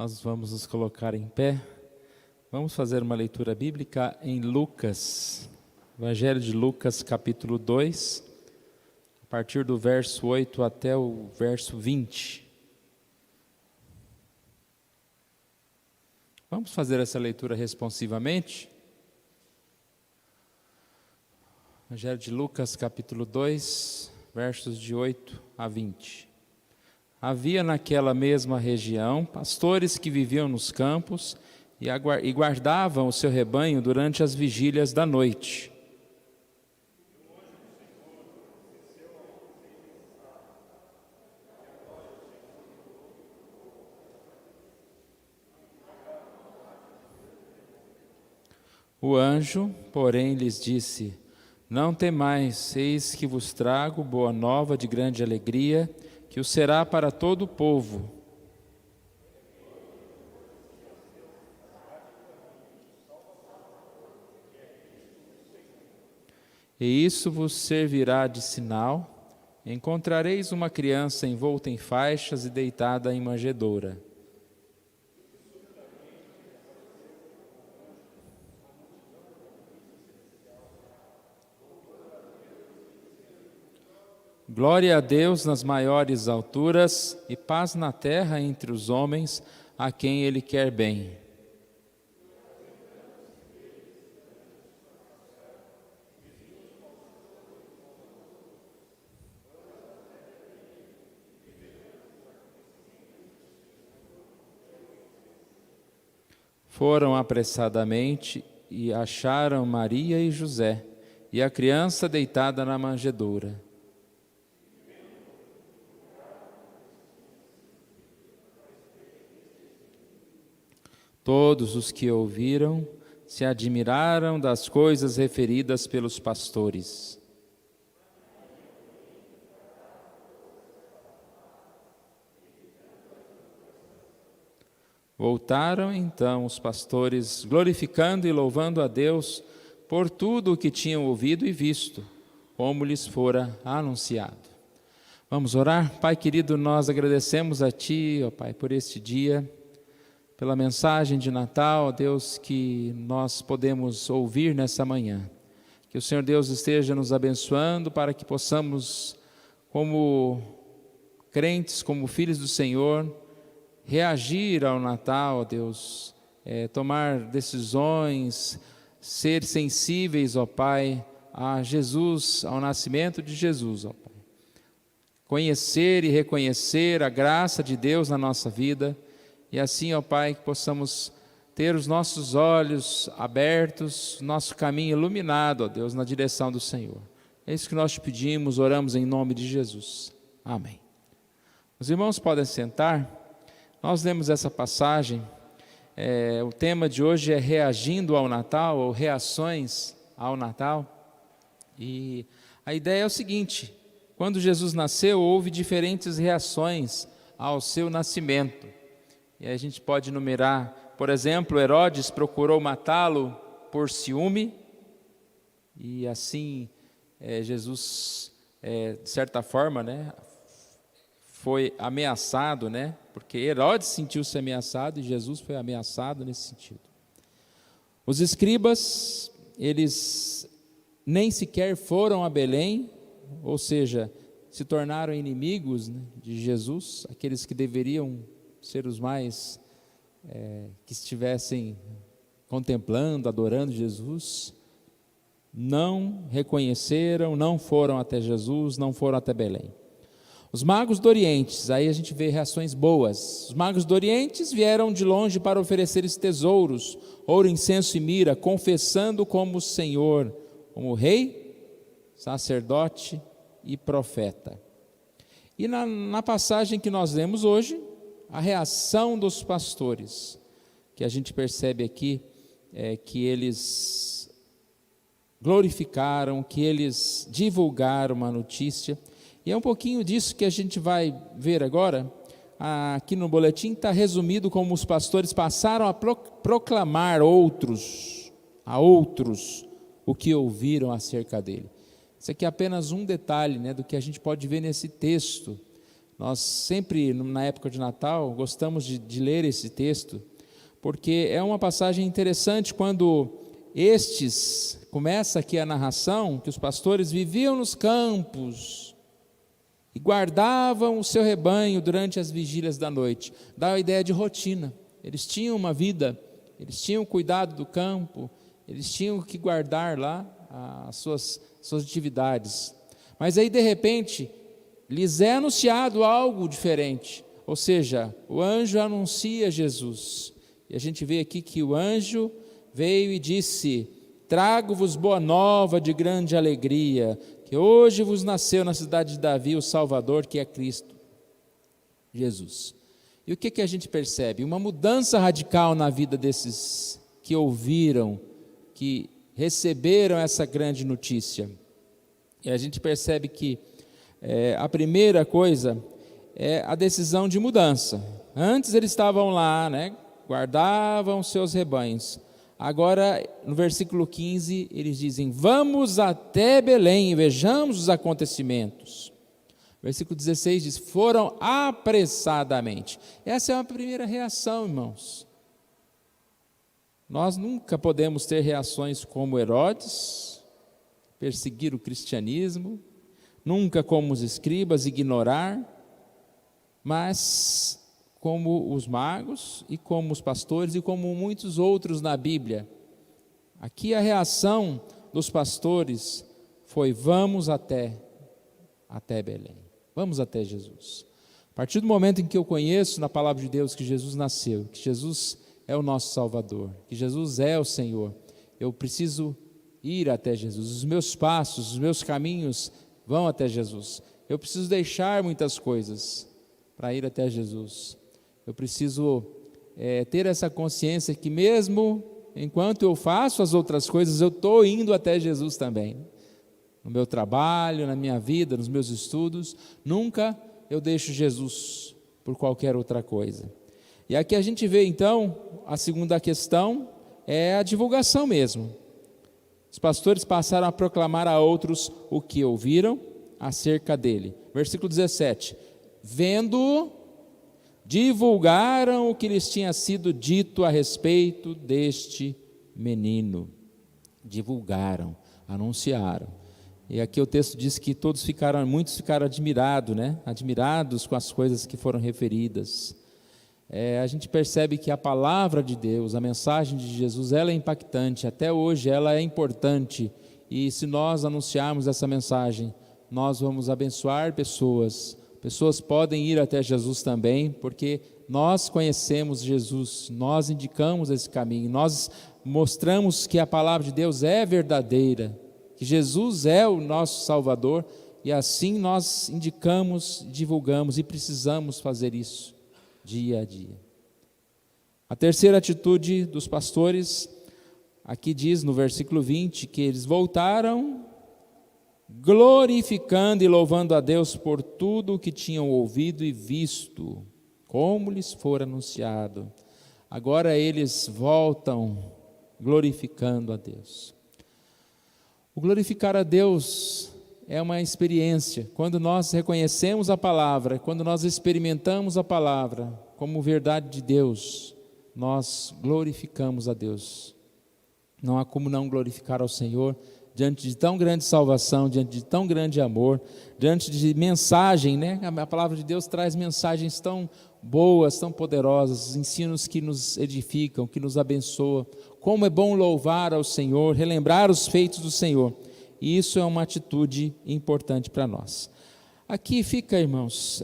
Nós vamos nos colocar em pé. Vamos fazer uma leitura bíblica em Lucas, Evangelho de Lucas, capítulo 2, a partir do verso 8 até o verso 20. Vamos fazer essa leitura responsivamente? Evangelho de Lucas, capítulo 2, versos de 8 a 20. Havia naquela mesma região pastores que viviam nos campos e guardavam o seu rebanho durante as vigílias da noite. O anjo, porém, lhes disse: Não temais, eis que vos trago boa nova de grande alegria, que o será para todo o povo. E isso vos servirá de sinal: encontrareis uma criança envolta em faixas e deitada em manjedoura. Glória a Deus nas maiores alturas e paz na terra entre os homens a quem Ele quer bem. Foram apressadamente e acharam Maria e José e a criança deitada na manjedoura. Todos os que ouviram se admiraram das coisas referidas pelos pastores. Voltaram então os pastores, glorificando e louvando a Deus por tudo o que tinham ouvido e visto, como lhes fora anunciado. Vamos orar? Pai querido, nós agradecemos a Ti, ó Pai, por este dia, pela mensagem de Natal, Deus, que nós podemos ouvir nessa manhã. Que o Senhor Deus esteja nos abençoando para que possamos, como crentes, como filhos do Senhor, reagir ao Natal, Deus, tomar decisões, ser sensíveis, ó Pai, a Jesus, ao nascimento de Jesus, ó Pai. Conhecer e reconhecer a graça de Deus na nossa vida. E assim, ó Pai, que possamos ter os nossos olhos abertos, nosso caminho iluminado, ó Deus, na direção do Senhor. É isso que nós te pedimos, oramos em nome de Jesus. Amém. Os irmãos podem sentar. Nós lemos essa passagem, o tema de hoje é reagindo ao Natal, ou reações ao Natal. E a ideia é o seguinte: quando Jesus nasceu, houve diferentes reações ao seu nascimento. E a gente pode enumerar, por exemplo, Herodes procurou matá-lo por ciúme, e assim Jesus, de certa forma, foi ameaçado, porque Herodes sentiu-se ameaçado e Jesus foi ameaçado nesse sentido. Os escribas, eles nem sequer foram a Belém, ou seja, se tornaram inimigos de Jesus, aqueles que deveriam ser os mais que estivessem contemplando, adorando Jesus, não reconheceram, não foram até Jesus, não foram até Belém. Os magos do Oriente, aí a gente vê reações boas. Os magos do Oriente vieram de longe para oferecer esses tesouros, ouro, incenso e mirra, confessando como Senhor, como rei, sacerdote e profeta. E na passagem que nós lemos hoje, a reação dos pastores, que a gente percebe aqui, que eles glorificaram, que eles divulgaram uma notícia, e é um pouquinho disso que a gente vai ver agora. Aqui no boletim está resumido como os pastores passaram a proclamar a outros o que ouviram acerca dele. Isso aqui é apenas um detalhe do que a gente pode ver nesse texto, Nós sempre, na época de Natal, gostamos de ler esse texto, porque é uma passagem interessante quando começa aqui a narração, que os pastores viviam nos campos e guardavam o seu rebanho durante as vigílias da noite. Dá a ideia de rotina. Eles tinham uma vida, eles tinham cuidado do campo, eles tinham que guardar lá as suas atividades. Mas aí, de repente, lhes é anunciado algo diferente, ou seja, o anjo anuncia Jesus. E a gente vê aqui que o anjo veio e disse: trago-vos boa nova de grande alegria, que hoje vos nasceu na cidade de Davi o Salvador, que é Cristo Jesus. E o que a gente percebe? Uma mudança radical na vida desses que ouviram, que receberam essa grande notícia. E a gente percebe que a primeira coisa é a decisão de mudança. Antes eles estavam lá, né, guardavam seus rebanhos. Agora, no versículo 15, eles dizem: vamos até Belém e vejamos os acontecimentos. Versículo 16 diz: foram apressadamente. Essa é a primeira reação, irmãos. Nós nunca podemos ter reações como Herodes, perseguir o cristianismo, nunca como os escribas, ignorar, mas como os magos e como os pastores e como muitos outros na Bíblia. Aqui a reação dos pastores foi: vamos até Belém, vamos até Jesus. A partir do momento em que eu conheço na palavra de Deus que Jesus nasceu, que Jesus é o nosso Salvador, que Jesus é o Senhor, eu preciso ir até Jesus. Os meus passos, os meus caminhos vão até Jesus. Eu preciso deixar muitas coisas para ir até Jesus. Eu preciso ter essa consciência que mesmo enquanto eu faço as outras coisas, eu estou indo até Jesus também. No meu trabalho, na minha vida, nos meus estudos, nunca eu deixo Jesus por qualquer outra coisa. E aqui a gente vê então, a segunda questão é a divulgação mesmo. Os pastores passaram a proclamar a outros o que ouviram acerca dele. Versículo 17: vendo-o, divulgaram o que lhes tinha sido dito a respeito deste menino. Divulgaram, anunciaram. E aqui o texto diz que muitos ficaram admirados, né? Admirados com as coisas que foram referidas. A gente percebe que a palavra de Deus, a mensagem de Jesus, ela é impactante, até hoje ela é importante, e se nós anunciarmos essa mensagem, nós vamos abençoar pessoas podem ir até Jesus também, porque nós conhecemos Jesus, nós indicamos esse caminho, nós mostramos que a palavra de Deus é verdadeira, que Jesus é o nosso Salvador, e assim nós indicamos, divulgamos, e precisamos fazer isso dia a dia. A terceira atitude dos pastores, aqui diz no versículo 20, que eles voltaram glorificando e louvando a Deus por tudo o que tinham ouvido e visto, como lhes for anunciado. Agora eles voltam glorificando a Deus. O glorificar a Deus é uma experiência. Quando nós reconhecemos a palavra, quando nós experimentamos a palavra como verdade de Deus, nós glorificamos a Deus. Não há como não glorificar ao Senhor diante de tão grande salvação, diante de tão grande amor, diante de mensagem, né? A palavra de Deus traz mensagens tão boas, tão poderosas, ensinos que nos edificam, que nos abençoam. Como é bom louvar ao Senhor, relembrar os feitos do Senhor. E isso é uma atitude importante para nós. Aqui fica, irmãos,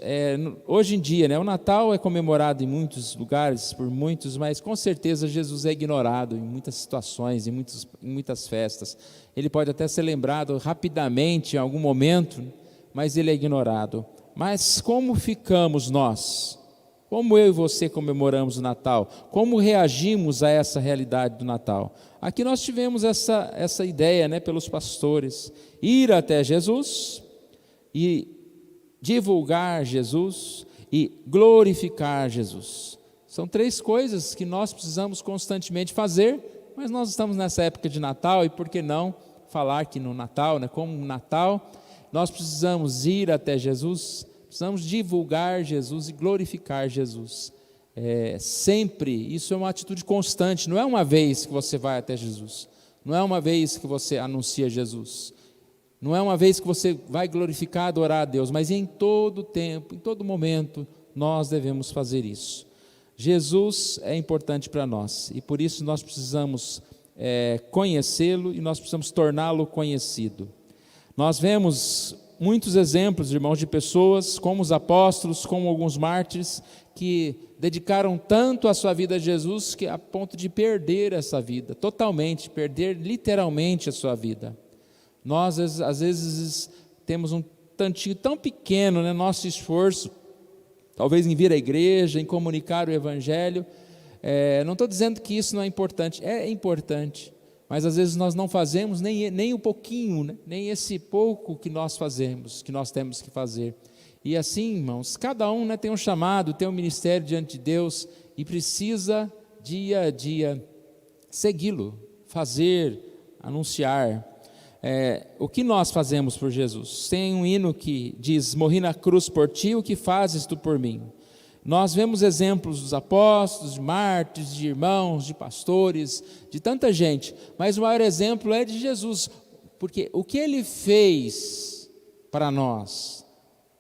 hoje em dia, né, o Natal é comemorado em muitos lugares, por muitos, mas com certeza Jesus é ignorado em muitas situações, em muitas festas. Ele pode até ser lembrado rapidamente em algum momento, mas ele é ignorado. Mas como ficamos nós? Como eu e você comemoramos o Natal? Como reagimos a essa realidade do Natal? Aqui nós tivemos essa ideia, né, pelos pastores, ir até Jesus e divulgar Jesus e glorificar Jesus. São três coisas que nós precisamos constantemente fazer, mas nós estamos nessa época de Natal, e por que não falar que no Natal, né, como no Natal, nós precisamos ir até Jesus, precisamos divulgar Jesus e glorificar Jesus. Sempre, isso é uma atitude constante, não é uma vez que você vai até Jesus, não é uma vez que você anuncia Jesus, não é uma vez que você vai glorificar, adorar a Deus, mas em todo tempo, em todo momento, nós devemos fazer isso. Jesus é importante para nós e por isso nós precisamos conhecê-lo e nós precisamos torná-lo conhecido. Nós vemos muitos exemplos, irmãos, de pessoas como os apóstolos, como alguns mártires, que dedicaram tanto a sua vida a Jesus que a ponto de perder essa vida, totalmente, perder literalmente a sua vida. Nós, às vezes, temos um tantinho tão pequeno, né, nosso esforço, talvez em vir à igreja, em comunicar o Evangelho. Não estou dizendo que isso não é importante, é importante, mas às vezes nós não fazemos nem um pouquinho, né, nem esse pouco que nós fazemos, que nós temos que fazer. E assim, irmãos, cada um, né, tem um chamado, tem um ministério diante de Deus e precisa dia a dia segui-lo, fazer, anunciar. O que nós fazemos por Jesus? Tem um hino que diz: morri na cruz por ti, o que fazes tu por mim? Nós vemos exemplos dos apóstolos, de mártires, de irmãos, de pastores, de tanta gente, mas o maior exemplo é de Jesus, porque o que ele fez para nós,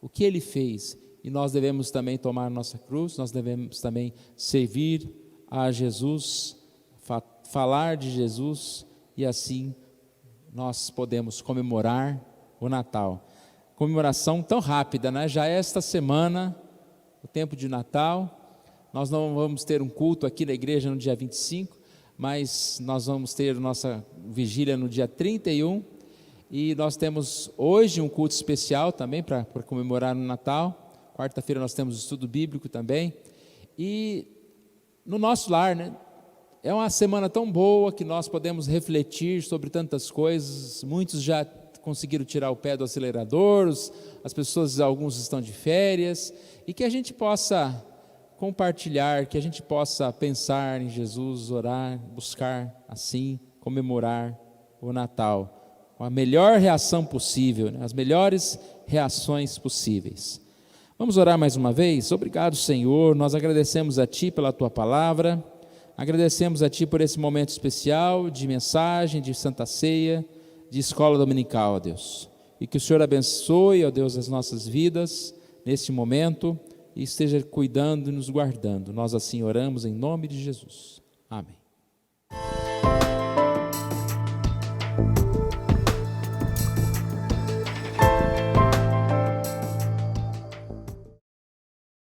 o que ele fez, e nós devemos também tomar nossa cruz, nós devemos também servir a Jesus, falar de Jesus, e assim nós podemos comemorar o Natal. Comemoração tão rápida, né? Já é esta semana, o tempo de Natal. Nós não vamos ter um culto aqui na igreja no dia 25, mas nós vamos ter nossa vigília no dia 31, e nós temos hoje um culto especial também para comemorar o Natal. Quarta-feira nós temos estudo bíblico também, e no nosso lar, né? É uma semana tão boa que nós podemos refletir sobre tantas coisas. Muitos já conseguiram tirar o pé do acelerador, as pessoas, alguns estão de férias, e que a gente possa compartilhar, que a gente possa pensar em Jesus, orar, buscar assim, comemorar o Natal, com a melhor reação possível, né? As melhores reações possíveis. Vamos orar mais uma vez? Obrigado, Senhor, nós agradecemos a Ti pela Tua palavra, agradecemos a Ti por esse momento especial de mensagem, de Santa Ceia, de escola dominical, ó Deus. E que o Senhor abençoe, ó Deus, as nossas vidas neste momento e esteja cuidando e nos guardando. Nós assim oramos em nome de Jesus. Amém.